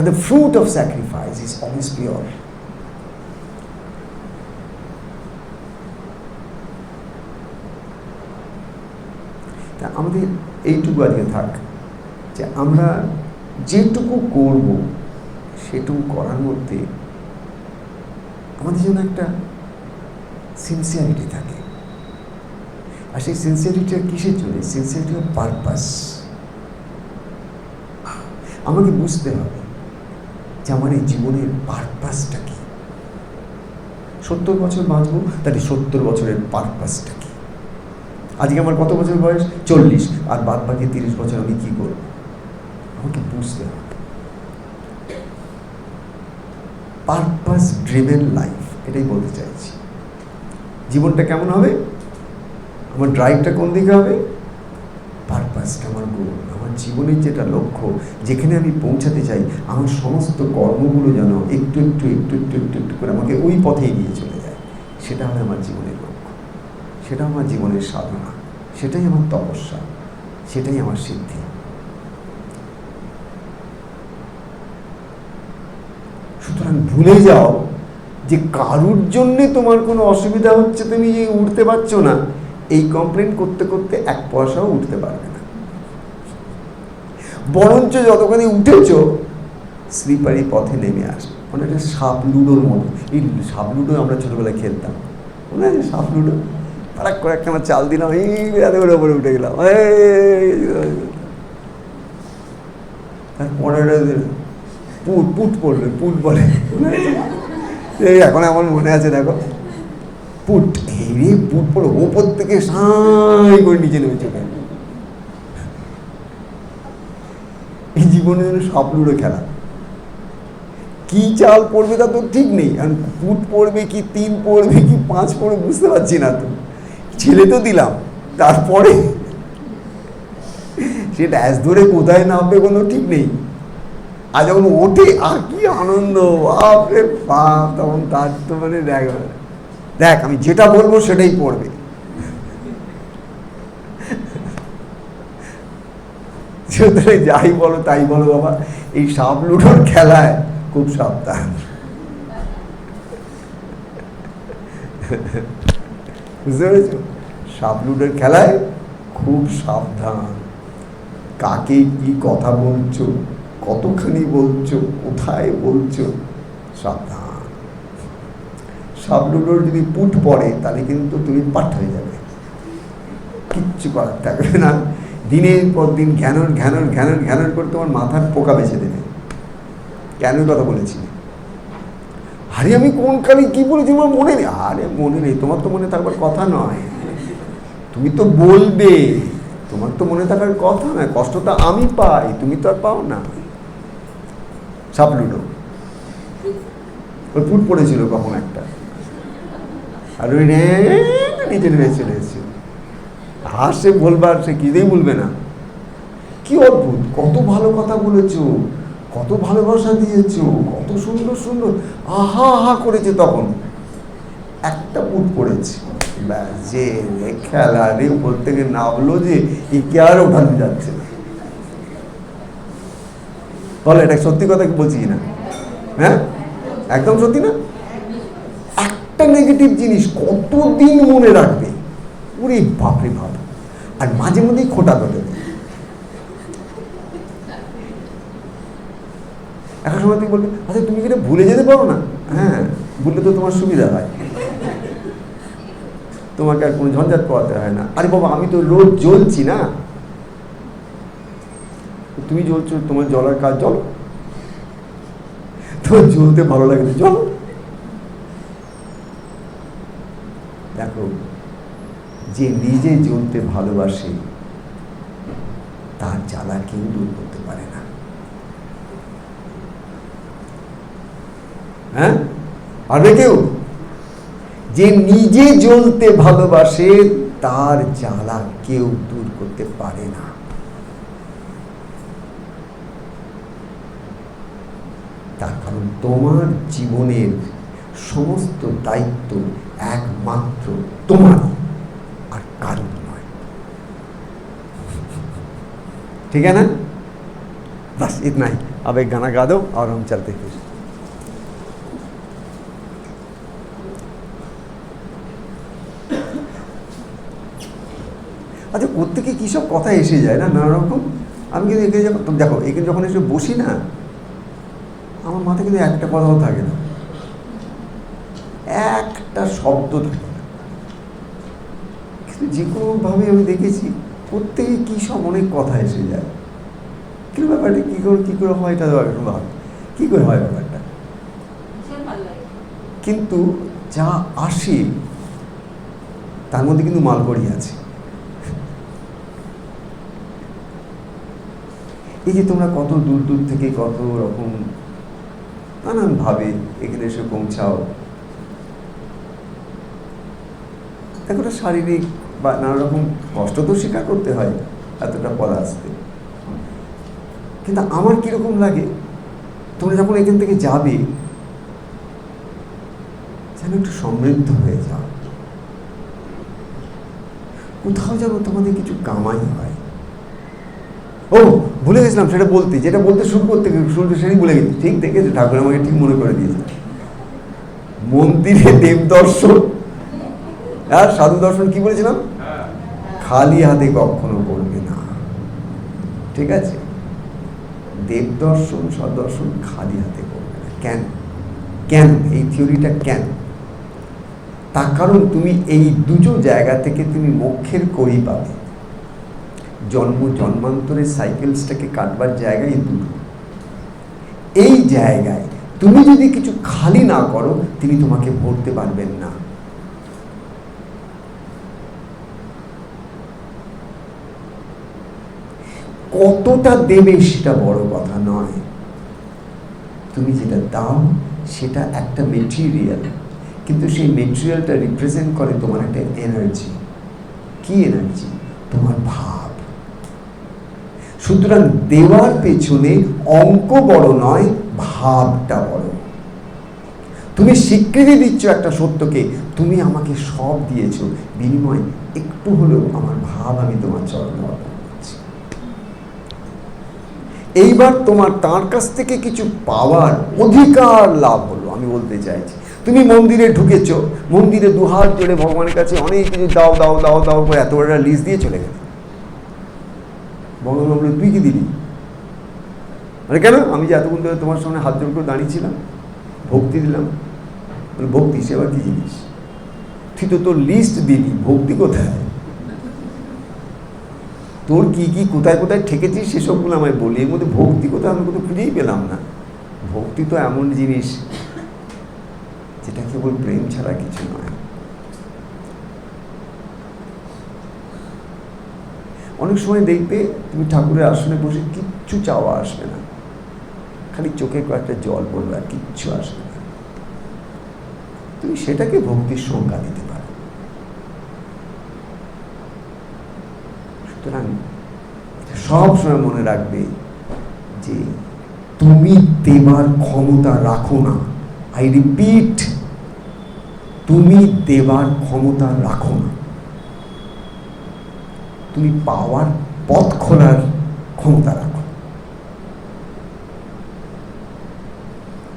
the fruit of sacrifice is always pure. তা আমাদের এইটুকু আজকে থাক, যে আমরা যেটুকু করব সেটুকু করার মধ্যে আমাদের জন্য একটা সিনসিয়ারিটি থাকে। আর সেই সিনসিয়ারিটি কিসের জন্য? Sincerity of purpose. আমাকে বুঝতে হবে যে আমার এই জীবনের পারপাসটা কি। 70 বছর বাঁচবো, তাহলে 70 বছরের পারপাসটা কি? আজকে আমার কত বছর বয়স? 40, আর বাদ বাকি 30 বছর আমি কি করব? আমাকে বুঝতে হবে। পারপাস ড্রিভেন লাইফ, এটাই বলতে চাইছি। জীবনটা কেমন হবে? আমার ড্রাইভটা কোন দিকে হবে? পারপাসটা, আমার গোল, আমার জীবনের যেটা লক্ষ্য, যেখানে আমি পৌঁছাতে চাই, আমার সমস্ত কর্মগুলো যেন একটু একটু একটু একটু একটু একটু করে আমাকে ওই পথে এগিয়ে চলে যায়। সেটা হবে আমার জীবনের লক্ষ্য, সেটা আমার জীবনের সাধনা, সেটাই আমার তপস্যা, সেটাই আমার সিদ্ধি। সুতরাং ভুলে যাও যে কারুর জন্যে তোমার কোনো অসুবিধা হচ্ছে, তুমি যে উঠতে পারছো না, এই কমপ্লেন করতে করতে 1 পয়সাও উঠতে পারবে না। বরঞ্চ যতখানি উঠেছ, স্লিপারি পথে নেমে আসবে। মানে একটা সাপ লুডোর মতো। এই সাপ লুডো আমরা ছোটবেলায় খেলতাম, মনে আছে? সাপ লুডো ফারাক করে একখানা চাল দিলাম, এই রাতে করে ওপরে উঠে গেলাম, তারপরে পুট পড়বে, পুট বলে, এই এখন আমার মনে আছে, দেখো পুট, এই রে পুট পড়ে ওপর থেকে সাঁই করে নিচে নেমে চলে। এই জীবনের জন্য সাপ লুডো খেলা, কি চাল পড়বে তা তো ঠিক নেই, আর পুট পড়বে কি 3 পড়বে কি 5 পড়বে বুঝতে পারছি না। তো ছেলে তো দিলাম, তারপরে সেটা অ্যাজ ধরে কোথায় নামবে কোনো ঠিক নেই। আর যখন ওঠে, আর কি আনন্দ, বাপরে বাপ! তখন তার তো মানে দেখ আমি যেটা বলবো সেটাই পড়বে। যাই বলো তাই বলো বাবা, এই সাপ লুডোর খেলায় খুব সাবধান। বুঝতে পেরেছ? সাপ লুডোর খেলায় খুব সাবধান। কাকে কি কথা বলছো, কতখানি বলছো, কোথায় বলছো, সাবধান। সাপ লুডোর যদি পুট পড়ে, তাহলে কিন্তু তুমি পাঠ হয়ে যাবে, কিচ্ছু করার থাকবে না। দিনের পর দিন ঘ্যানর ঘ্যানর ঘ্যানর ঘ্যানর করে তোমার মাথার পোকা বেছে দেবে। কেন কথা বলেছি? আরে আমি কোন কালে কি বলেছি আমার মনে নেই। আরে মনে নেই, তোমার তো মনে থাকবার কথা নয়, তুমি তো বলবে, তোমার তো মনে থাকার কথা নয়। কষ্টটা আমি পাই, তুমি তো আর পাও না। সাপ লুডো, ওই পুট পড়েছিল কখন একটা, আর ওই নিচে নেমে চলে এসেছে। আর সে বলবার, সে কিছুই বলবে না। কি অদ্ভুত, কত ভালো কথা বলেছো, কত ভালোবাসা দিয়েছো, কত সুন্দর সুন্দর আহা আহা করেছে। তখন একটা পুট পড়েছে, যে খেলা রে, উপর থেকে নামলো যে একে আর ওঠানো যাচ্ছে না। বলো, এটা সত্যি কথা কি বলছি কিনা? হ্যাঁ, একদম সত্যি না? একটা নেগেটিভ জিনিস কতদিন মনে রাখবে, ওরে বাপরে বাপ। আর মাঝে মধ্যেই খোটা করে। একটা সময় তুমি বলবে, আচ্ছা তুমি কি এটা ভুলে যেতে পারো না? হ্যাঁ, ভুললে তো তোমার সুবিধা হয়, তোমাকে আর কোনো ঝঞ্ঝাট পোহাতে হয় না। আরে বাবা, আমি তো রোজ জ্বলছি না। তুমি জ্বলছো, তোমার জ্বলার কাজ জ্বল, তোমার জ্বলতে ভালো লাগে তো জ্বল। দেখো, যে নিজে জ্বলতে ভালোবাসে তার জ্বালা কেউ দূর করতে পারে না। হ্যাঁ, পারবে কেউ? যে নিজে জ্বলতে ভালোবাসে তার জ্বালা কেউ দূর করতে পারে না। তার কারণ তোমার জীবনের সমস্ত দায়িত্ব একমাত্র তোমার, আর কারণ নয়। ठीक है ना? बस इतना ही। अब एक गाना गा दो और हम चलते फिर। আচ্ছা, প্রত্যেকে কী সব কথা এসে যায় না, নানা রকম। আমি কিন্তু এখানে যখন দেখো, এখানে যখন এসে বসি না, আমার মাথায় কিন্তু একটা কথাও থাকে না, একটা শব্দ থাকে না। কিন্তু যে কোনোভাবে আমি দেখেছি প্রত্যেকে কী সব অনেক কথা এসে যায়। কিন্তু ব্যাপারটা কী করে হয়, এটা একটু ভাব, কী করে হয় ব্যাপারটা। কিন্তু যা আসে তার মধ্যে কিন্তু মালকড়ি আছে। এই যে তোমরা কত দূর দূর থেকে কত রকম নানানভাবে এখানে এসে পৌঁছাও, একটা শারীরিক বা নানা রকম কষ্ট তো স্বীকার করতে হয় এতটা পথ আসতে। কিন্তু আমার কীরকম লাগে, তোমরা যখন এখান থেকে যাবে যেন একটু সমৃদ্ধ হয়ে যাও, কোথাও যেন তোমাদের কিছু কামাই হয়। ও ভুলে গেছিলাম সেটা বলতে, যেটা বলতে শুরু সেটাই ভুলে গেছি। ঠিক দেখেছে, ঠাকুর আমাকে ঠিক মনে করে দিয়েছে। মন্দিরে দেব দর্শন আর সাধু দর্শন কি বলেছিলাম, খালি হাতে কখনো করবে না। ঠিক আছে, দেব দর্শন সদর্শন খালি হাতে করবে না। কেন কেন এই থিওরিটা কেন? তার কারণ তুমি এই দুটো জায়গা থেকে তুমি মোক্ষের কড়ি পাবে। জন্ম জন্মান্তরের সাইকেলসটাকে কাটবার জায়গায় দুটো। এই জায়গায় তুমি যদি কিছু খালি না করো, তিনি তোমাকে ভরতে পারবেন না। কতটা দেবে সেটা বড় কথা নয়, তুমি যেটা দাও সেটা একটা মেটেরিয়াল, কিন্তু সেই মেটেরিয়ালটা রিপ্রেজেন্ট করে তোমার একটা এনার্জি। কি এনার্জি? তোমার ভাব। সুতরাং দেওয়ার পেছনে অঙ্ক বড় নয়, ভাবটা বড়। তুমি স্বীকৃতি দিচ্ছ একটা সত্যকে, তুমি আমাকে সব দিয়েছো, বিনিময়ে একটু হলেও আমার ভাব আমি তোমার চরণে অর্পণ করছি। এইবার তোমার তার কাছ থেকে কিছু পাওয়ার অধিকার লাভ হলো। আমি বলতে চাইছি, তুমি মন্দিরে ঢুকেছো, মন্দিরে দুহাত জোড়ে ভগবানের কাছে অনেক কিছু দাও দাও দাও দাও করে এত বড় একটা লিস্ট দিয়ে চলে গেলে। ভগবান বললো, তুই কি দিলি? মানে কেন? আমি যে এতক্ষণ ধরে তোমার সামনে হাত জোড় করে দাঁড়িয়েছিলাম, ভক্তি দিলাম। ভক্তি সেবা কি জিনিস? তুই তো তোর লিস্ট দিলি, ভক্তি কোথায়? তোর কি কি কোথায় কোথায় ঠেকেছিস সেসবগুলো আমায় বলি, এর মধ্যে ভক্তি কোথায় আমি কোথাও খুঁজেই পেলাম না। ভক্তি তো এমন জিনিস যেটা কেবল প্রেম ছাড়া কিছু নয়। অনেক সময় দেখবে তুমি ঠাকুরের আসনে বসে কিচ্ছু চাওয়া আসবে না, খালি চোখে কয়েকটা জল পড়বে, আর কিচ্ছু আসবে না। তুমি সেটাকে ভক্তির সংজ্ঞা দিতে পারো। সুতরাং সব সময় মনে রাখবে যে তুমি দেবার ক্ষমতা রাখো না। আই রিপিট, তুমি দেবার ক্ষমতা রাখো না, তুমি পাওয়ার পথ খোলার ক্ষমতা রাখো।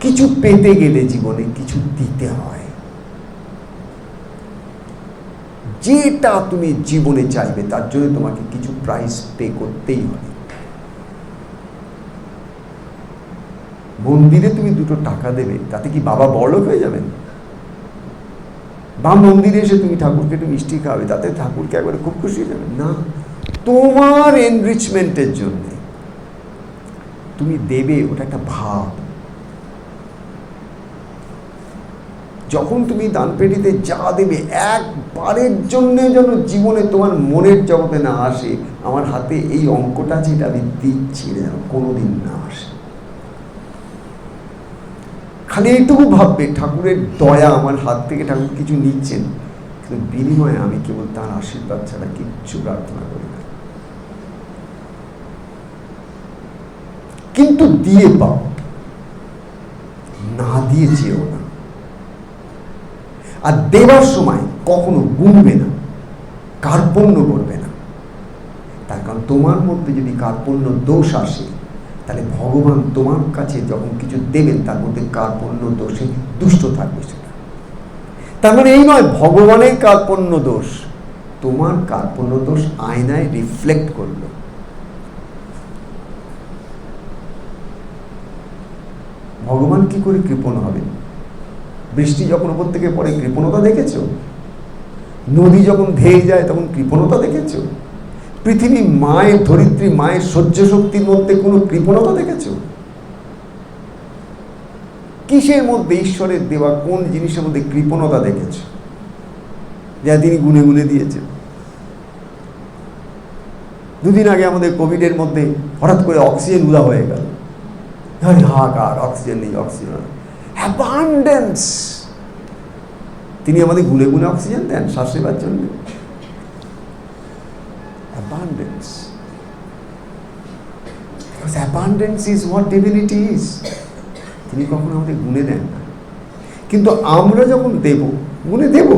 কিছু পেতে গেলে জীবনে কিছু দিতে হয়। যেটা তুমি জীবনে চাইবে তার জন্য তোমাকে কিছু প্রাইস পে করতেই হবে। মন্দিরে তুমি 2 টাকা দেবে, তাতে কি বাবা বড়লোক হয়ে যাবেন? বা মন্দিরে এসে তুমি ঠাকুরকে একটু মিষ্টি খাবে, তাতে ঠাকুরকে একবারে খুব খুশি হয়ে যাবেন? না, তোমার এনরিচমেন্টের জন্য তুমি দেবে, ওটা একটা ভাব। যখন তুমি দানপেটিতে যা দেবে, একবারের জন্য যেন জীবনে তোমার মনের জগতে না আসে আমার হাতে এই অঙ্কটা যেটা আমি দিচ্ছি যেন কোনোদিন না আসে। খালি এইটুকু ভাববে, ঠাকুরের দয়া, আমার হাত থেকে ঠাকুর কিছু নিচ্ছেন, কিন্তু বিনিময়ে আমি কেবল তার আশীর্বাদ ছাড়া কিচ্ছু প্রার্থনা করি না। কিন্তু দিয়ে পাও, না দিয়ে চেয়েও না। আর দেবার সময় কখনো গুনবে না, কার্পণ্য করবে না। তার কারণ তোমার মধ্যে যদি কার্পণ্য দোষ আসে, তাহলে ভগবান তোমার কাছে যখন কিছু দেবেন তার মধ্যে কার্পণ্য দোষে দুষ্ট থাকবে সেটা। তার মানে এই নয় ভগবানের কার্পণ্য দোষ, তোমার কার্পণ্য দোষ আয়নায় রিফ্লেক্ট করলো। ভগবান কি করে কৃপণ হবেন? বৃষ্টি যখন উপর থেকে পড়ে কৃপণতা দেখেছ? নদী যখন ধেয়ে যায় তখন কৃপণতা দেখেছ? পৃথিবী মায়ের, ধরিত্রী মায়ের সহ্য শক্তির মধ্যে কোনো কৃপণতা দেখেছ? কিসের মধ্যে ঈশ্বরের দেওয়া কোন জিনিসের মধ্যে কৃপণতা দেখেছ যা তিনি গুনে গুনে দিয়েছেন? 2 দিন আগে আমাদের কোভিডের মধ্যে হঠাৎ করে অক্সিজেন উদা হয়ে গেল, হাহাকার, অক্সিজেন নেই, অক্সিজেন। অ্যাবান্ডেন্স। তিনি আমাদের গুনে গুনে অক্সিজেন দেন শ্বাস নেবার জন্য। Abundance, because abundance is what divinity is. তিনি কখনো আমাদের গুনে দেন না, কিন্তু আমরা যখন দেব, গুনে দেব,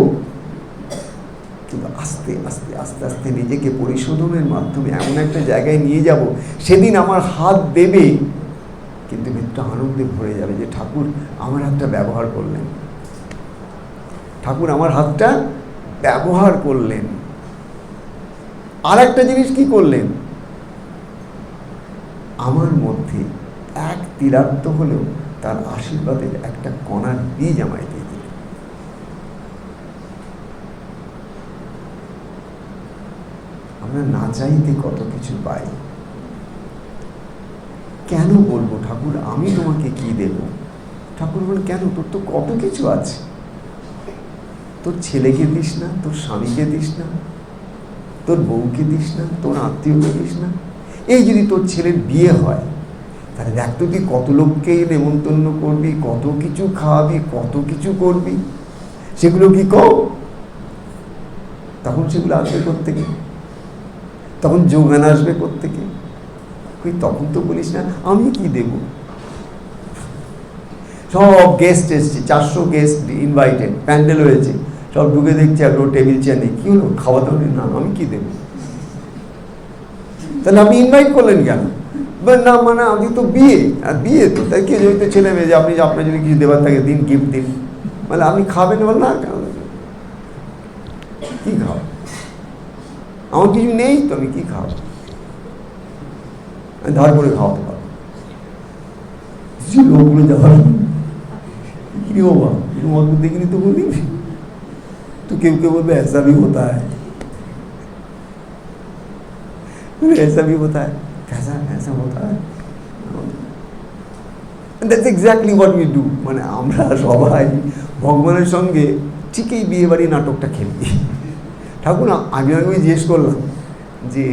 কিন্তু আস্তে আস্তে আস্তে আস্তে নিজেকে পরিশোধনের মাধ্যমে এমন একটা জায়গায় নিয়ে যাব, সেদিন আমার হাত দেবে কিন্তু একটু আনন্দে ভরে যাবে যে ঠাকুর আমার হাতটা ব্যবহার করলেন, ঠাকুর আমার হাতটা ব্যবহার করলেন। আর একটা জিনিস কি করলেন, আমার মধ্যে এক তিলার্থ হলেও তার আশীর্বাদের একটা কণার বীজ আমায় দিয়ে দিলেন। আমরা না চাইতে কত কিছু পাই। কেন বলবো ঠাকুর আমি তোমাকে কি দেব? ঠাকুর বলেন কেন, তোর তো কত কিছু আছে, তোর ছেলেকে দিস না, তোর স্বামীকে দিস না, তোর বউকে দিস না, তোর আত্মীয়কে দিস না। এই যদি তোর ছেলের বিয়ে হয় তাহলে দেখ তো তুই কত লোককে নেমন্তন্ন করবি, কত কিছু খাওয়াবি, কত কিছু করবি, সেগুলো কি কম? তখন সেগুলো আসবে কোত্থেকে? তখন যোগান আসবে কোত্থেকে? তখন তো বলিস না আমি কি দেব। সব গেস্ট এসছে, 400 গেস্ট ইনভাইটেড, প্যান্ডেল হয়েছে, সব ঢুকে দেখছে আর টেবিল চেয়ার নেই, কি হলো খাওয়া দাওয়া নেই, না আমি কি দেব? তাহলে আপনি ইনভাইট করলেন কেন? না মানে আমি তো বিয়ে, আর বিয়ে তো তাই কে যদি ছেলে মেয়ে যে আপনি আপনার যদি কিছু দেবার থাকে দিন, গিফট দিন, মানে আপনি খাবেন বল না, কি খাও? আমার কিছু নেই তো আমি কি খাও? আমি ধার করে খাওয়াতে পারবো। লোকগুলো যাওয়ার কি বাবা এরকম অদ্ভুত দেখিনি তো বলি তো কেউ কেউ বলবে ऐसा भी होता है, ऐसा भी होता है, कैसा ऐसा होता है, and that's exactly what we do. মানে আমরা সবাই ভগবানের সঙ্গে ঠিক এই বিয়ে বাড়ি নাটকটা খেলি। ঠাকুর আমি জিজ্ঞেস করলাম যে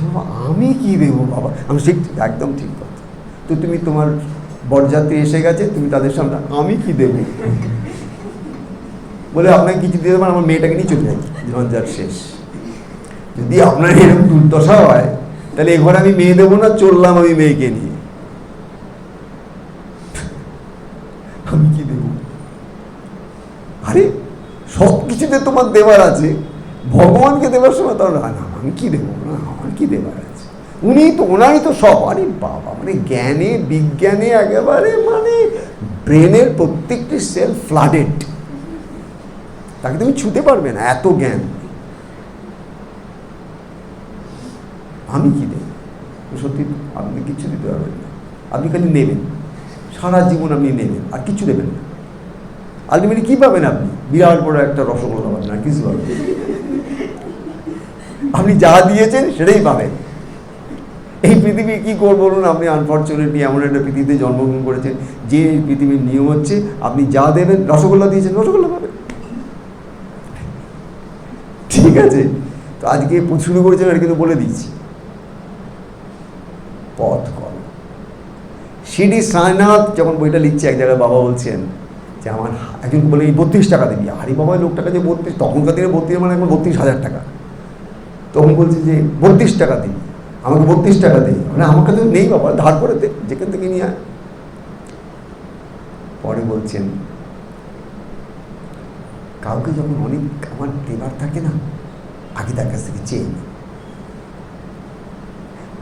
বাবা আমি কি দেবো বাবা? আমি ঠিক একদম ঠিক কথা, তো তুমি তোমার বরযাত্রী এসে গেছে, তুমি তাদের সামনে আমি কি দেবো? বলে আপনাকে কিছু দিতে পারেন, আমার মেয়েটাকে নিয়ে চলে যাই, ঝঞ্ঝাট শেষ। যদি আপনার এরকম দুর্দশা হয় তাহলে এ ঘরে আমি মেয়ে দেবো না, চললাম আমি মেয়েকে নিয়ে। আমি কি দেব? আরে সব কিছুতে তোমার দেবার আছে, ভগবানকে দেবার সময় তাহলে আমি কি দেবো না, আমার কি দেবার আছে, উনি তো, ওনারই তো সব। আরে বাবা, মানে জ্ঞানে বিজ্ঞানে একেবারে মানে ব্রেনের প্রত্যেকটি সেল ফ্লাডেড, তাকে তুমি ছুতে পারবে না, এত জ্ঞান। আমি কি দেব? সত্যি আপনি কিচ্ছু দিতে পারবেন না, আপনি খালি নেবেন, সারা জীবন আপনি নেবেন আর কিচ্ছু দেবেন না। আলটিমেটলি কি পাবেন আপনি? বিরাট বড় একটা রসগোল্লা পাবেন, আর কিছু পাবেন। আপনি যা দিয়েছেন সেটাই পাবেন। এই পৃথিবী কি করবো বলুন? আপনি আনফর্চুনেটলি এমন একটা পৃথিবীতে জন্মগ্রহণ করেছেন যে পৃথিবীর নিয়ম হচ্ছে আপনি যা দেবেন, রসগোল্লা দিয়েছেন রসগোল্লা পাবেন, ঠিক আছে? তো আজকে শুরু করেছেন আর কিন্তু বলে দিচ্ছি, পথ কর। শিডি সায়নাথ যখন বইটা লিখছে, এক জায়গায় বাবা বলছেন যে আমার একজন বলে এই 32 টাকা দিবি। আরে বাবা, লোকটাকে যে 32, তখনকার দিনে 32 মানে এখন 32,000 টাকা। তখন বলছে যে 32 টাকা দিবি, আমাকে 32 টাকা দিই। মানে আমার কাছে নেই বাবা, ধার করে দে, যেখান থেকে নিয়ে আয়। পরে বলছেন কাউকে যখন অনেক আমার দেবার থাকে না, আগে তার কাছ থেকে চেয়ে নি,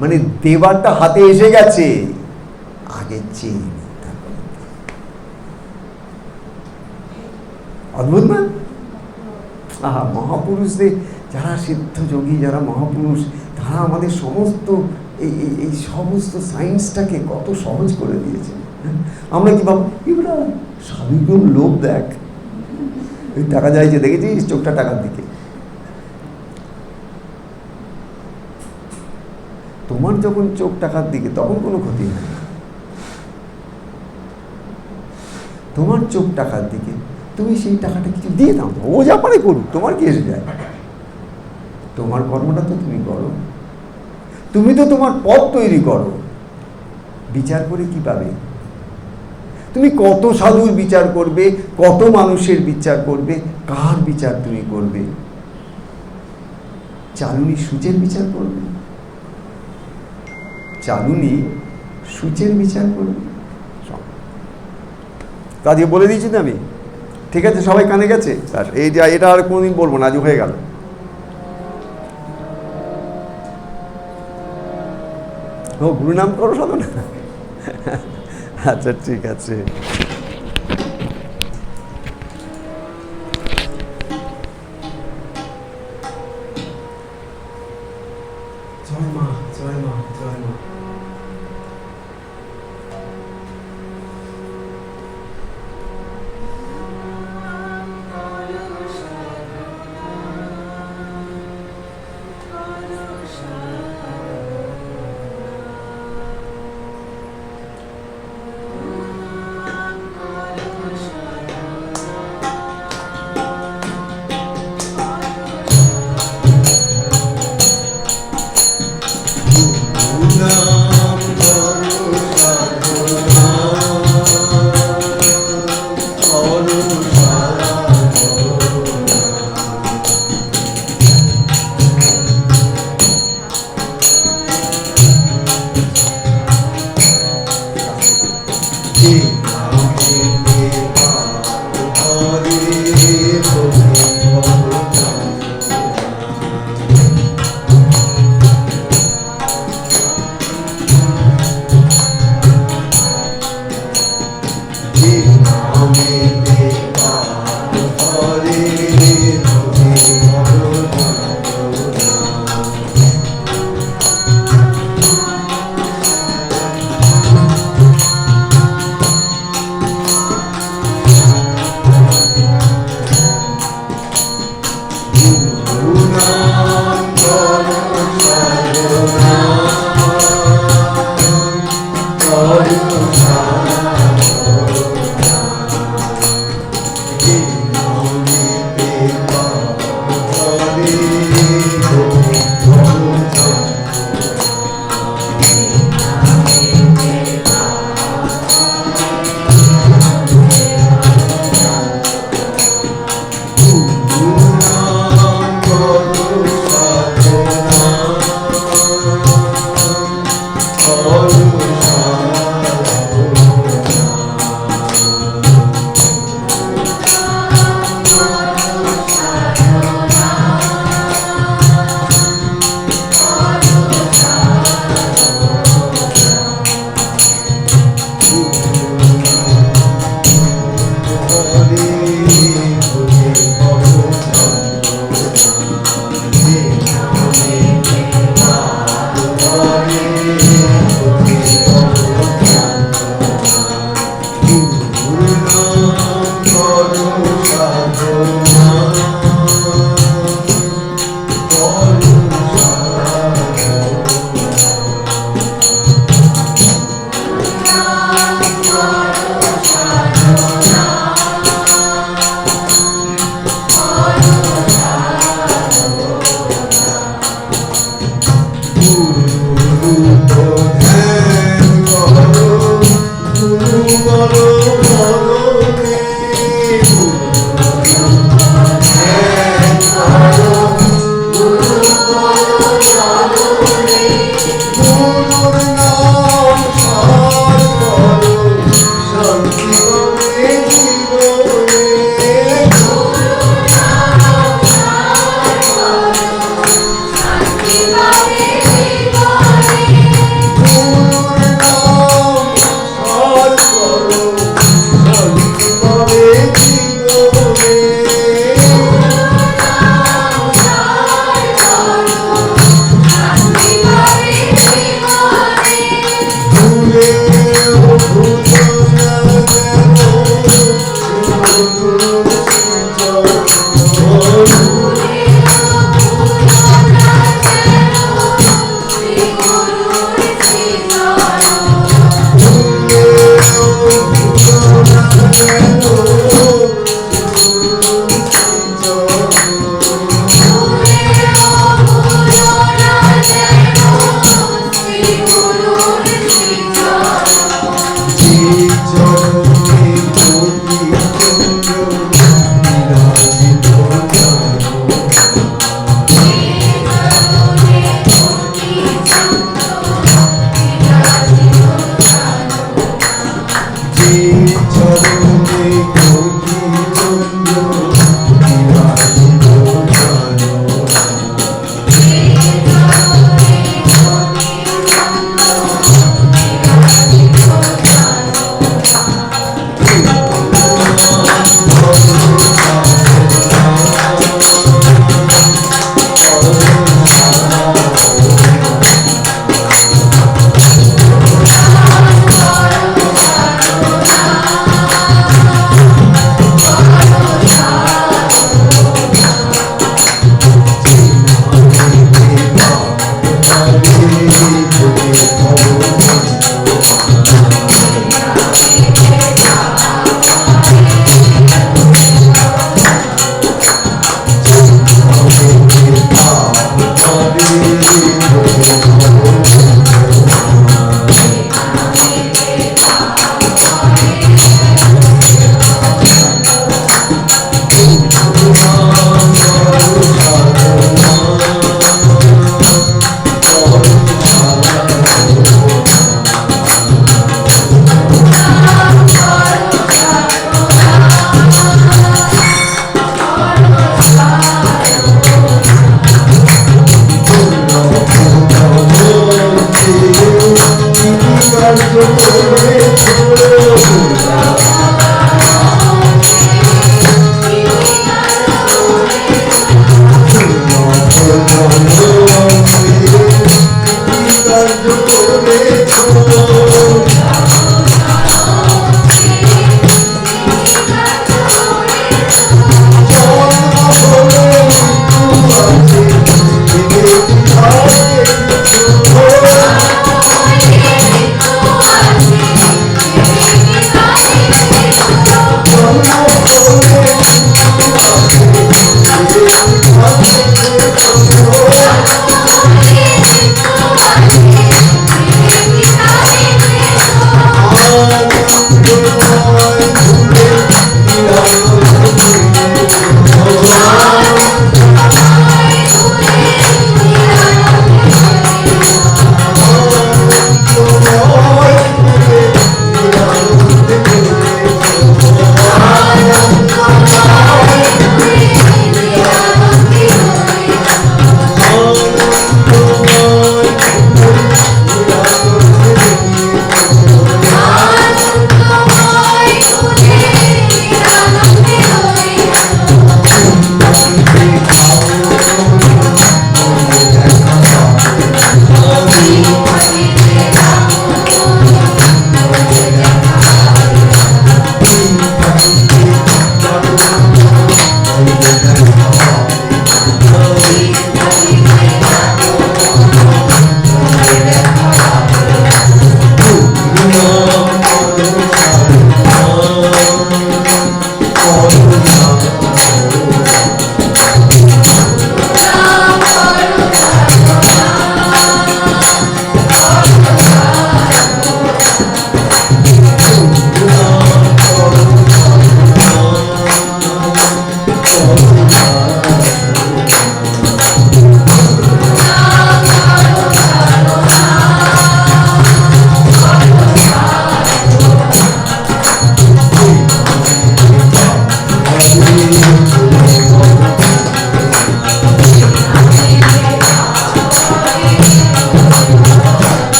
মানে দেবারটা হাতে এসে গেছে, আগে চেয়ে নি। অদ্ভুত না? আহা, মহাপুরুষদের যারা সিদ্ধ যোগী, যারা মহাপুরুষ, তারা আমাদের সমস্ত এই সমস্ত সায়েন্সটাকে কত সহজ করে দিয়েছে। আমরা কি ভাবো, এগুলো স্বাভাবিক লোভ, দেখ ওই টাকা যাইছে, দেখেছিস চোখটা টাকার দিকে। তোমার যখন চোখ টাকার দিকে, তখন কোনো ক্ষতি হয় না। তোমার চোখ টাকার দিকে, তুমি সেই টাকাটা কিছু দিয়ে দাও, ও যা পারে করুক, তোমার কি এসে যায়? তোমার কর্মটা তো তুমি করো, তুমি তো তোমার পথ তৈরি করো। বিচার করে কি পাবে? তুমি কত সাধুর বিচার করবে, কত মানুষের বিচার করবে, কার বিচার তুমি করবে? চালুনি সূচের বিচার করবে, চালুনি সূচের বিচার করবে। আজকে বলে দিয়েছি তো আমি, ঠিক আছে? সবাই কানে গেছে? এই যে এটা আর কোনোদিন বলবো না, আজ হয়ে গেল। ও গুরু নাম করো সাধনা, আচ্ছা ঠিক আছে। জয় মা, জয় মা, জয় মা।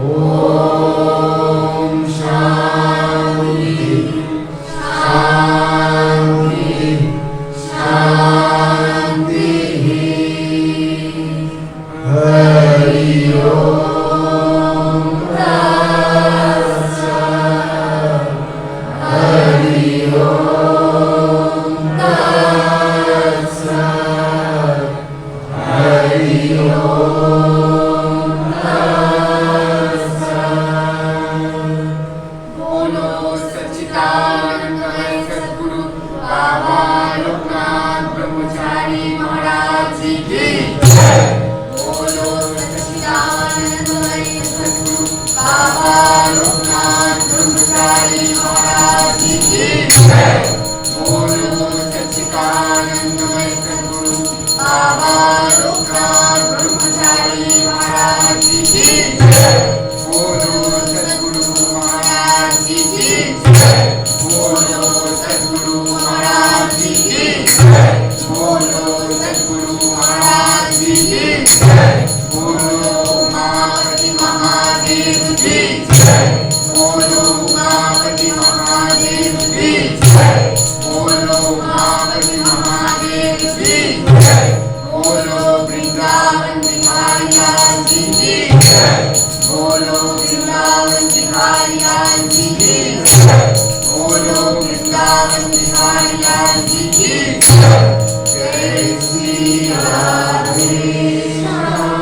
Oh बिहारी लाल जी की, बोलो वृंदावन बिहारी लाल जी की, जय श्री राधे श्याम।